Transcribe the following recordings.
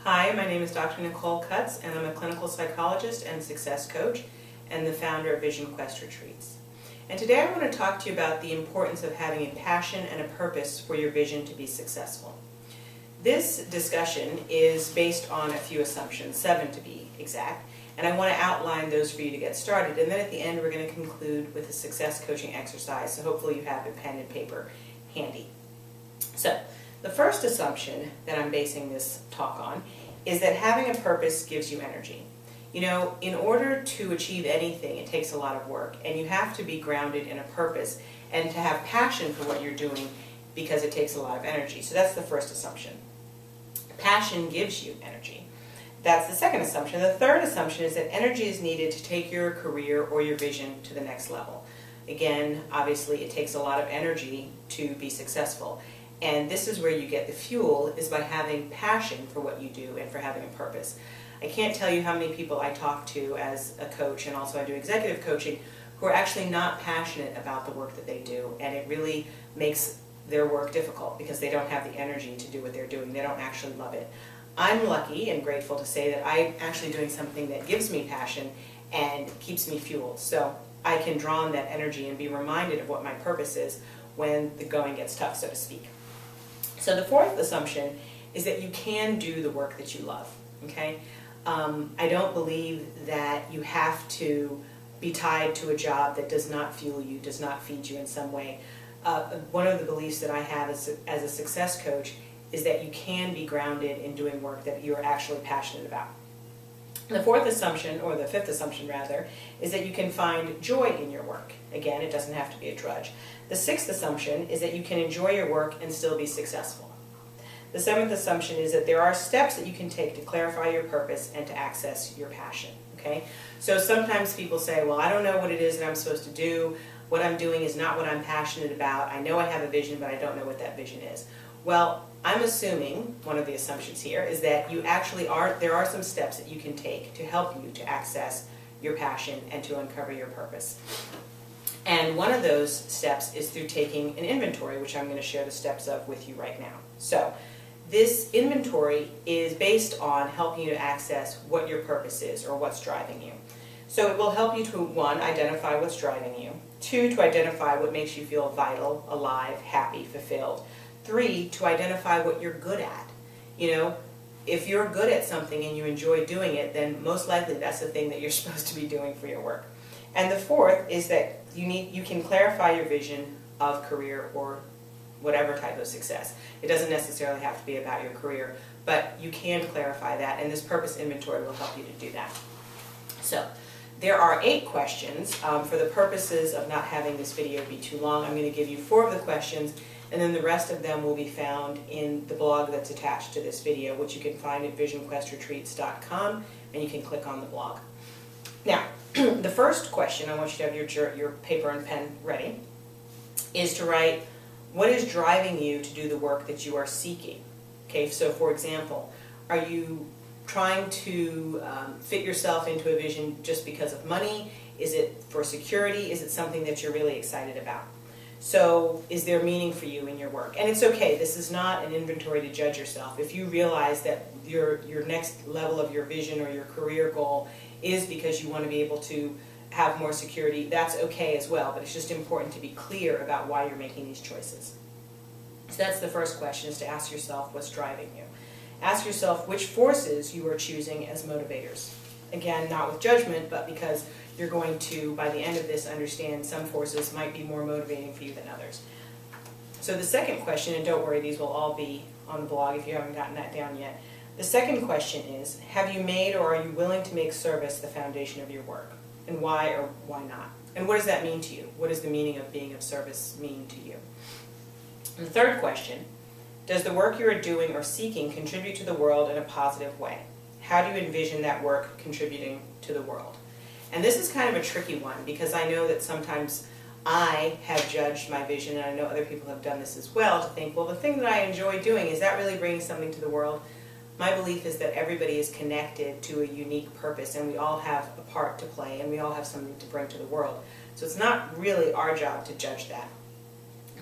Hi, my name is Dr. Nicole Cutts, and I'm a clinical psychologist and success coach and the founder of Vision Quest Retreats. And today I want to talk to you about the importance of having a passion and a purpose for your vision to be successful. This discussion is based on a few assumptions, 7 to be exact, and I want to outline those for you to get started. And then at the end we're going to conclude with a success coaching exercise, so hopefully you have a pen and paper handy. So, the first assumption that I'm basing this talk on is that having a purpose gives you energy. You know, in order to achieve anything, it takes a lot of work, and you have to be grounded in a purpose and to have passion for what you're doing because it takes a lot of energy. So that's the first assumption. Passion gives you energy. That's the second assumption. The third assumption is that energy is needed to take your career or your vision to the next level. Again, obviously it takes a lot of energy to be successful. And this is where you get the fuel, is by having passion for what you do and for having a purpose. I can't tell you how many people I talk to as a coach, and also I do executive coaching, who are actually not passionate about the work that they do, and it really makes their work difficult because they don't have the energy to do what they're doing. They don't actually love it. I'm lucky and grateful to say that I'm actually doing something that gives me passion and keeps me fueled. So I can draw on that energy and be reminded of what my purpose is when the going gets tough, so to speak. So the fourth assumption is that you can do the work that you love, okay? I don't believe that you have to be tied to a job that does not fuel you, does not feed you in some way. One of the beliefs that I have as a success coach is that you can be grounded in doing work that you're actually passionate about. The fourth assumption, or the fifth assumption rather, is that you can find joy in your work. Again, it doesn't have to be a drudge. The sixth assumption is that you can enjoy your work and still be successful. The seventh assumption is that there are steps that you can take to clarify your purpose and to access your passion. Okay? So sometimes people say, well, I don't know what it is that I'm supposed to do. What I'm doing is not what I'm passionate about. I know I have a vision, but I don't know what that vision is. Well, I'm assuming, one of the assumptions here, is that you actually there are some steps that you can take to help you to access your passion and to uncover your purpose. And one of those steps is through taking an inventory, which I'm going to share the steps of with you right now. So, this inventory is based on helping you to access what your purpose is or what's driving you. So it will help you to, 1, identify what's driving you, 2, to identify what makes you feel vital, alive, happy, fulfilled, 3, to identify what you're good at. You know, if you're good at something and you enjoy doing it, then most likely that's the thing that you're supposed to be doing for your work. And the fourth is that you can clarify your vision of career or whatever type of success. It doesn't necessarily have to be about your career, but you can clarify that, and this purpose inventory will help you to do that. So, there are 8 questions. For the purposes of not having this video be too long, I'm going to give you 4 of the questions, and then the rest of them will be found in the blog that's attached to this video, which you can find at visionquestretreats.com, and you can click on the blog. Now, the first question, I want you to have your paper and pen ready, is to write, what is driving you to do the work that you are seeking? Okay, so for example, are you trying to fit yourself into a vision just because of money? Is it for security? Is it something that you're really excited about? So, is there meaning for you in your work? And it's okay, this is not an inventory to judge yourself. If you realize that your next level of your vision or your career goal is because you want to be able to have more security, that's okay as well, but it's just important to be clear about why you're making these choices. So that's the first question, is to ask yourself what's driving you. Ask yourself which forces you are choosing as motivators. Again, not with judgment, but because you're going to, by the end of this, understand some forces might be more motivating for you than others. So the second question, and don't worry, these will all be on the blog if you haven't gotten that down yet. The second question is, have you made or are you willing to make service the foundation of your work? And why or why not? And what does that mean to you? What does the meaning of being of service mean to you? And the third question, does the work you are doing or seeking contribute to the world in a positive way? How do you envision that work contributing to the world? And this is kind of a tricky one, because I know that sometimes I have judged my vision, and I know other people have done this as well, to think, well, the thing that I enjoy doing, is that really bringing something to the world? My belief is that everybody is connected to a unique purpose, and we all have a part to play, and we all have something to bring to the world. So it's not really our job to judge that.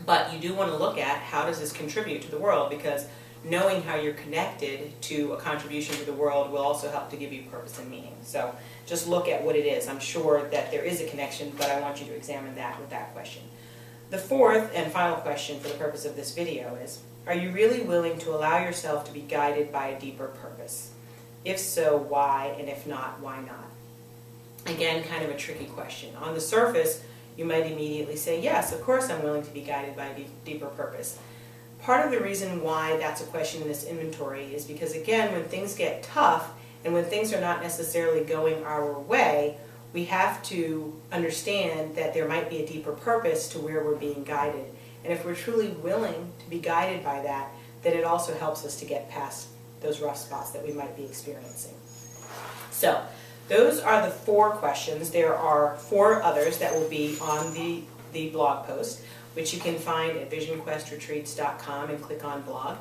But you do want to look at, how does this contribute to the world? Because knowing how you're connected to a contribution to the world will also help to give you purpose and meaning. So just look at what it is. I'm sure that there is a connection, but I want you to examine that with that question. The fourth and final question for the purpose of this video is, are you really willing to allow yourself to be guided by a deeper purpose? If so, why? And if not, why not? Again, kind of a tricky question. On the surface, you might immediately say, yes, of course I'm willing to be guided by a deeper purpose. Part of the reason why that's a question in this inventory is because, again, when things get tough and when things are not necessarily going our way, we have to understand that there might be a deeper purpose to where we're being guided. And if we're truly willing to be guided by that, then it also helps us to get past those rough spots that we might be experiencing. So, those are the 4 questions. There are 4 others that will be on the blog post, which you can find at visionquestretreats.com and click on blog.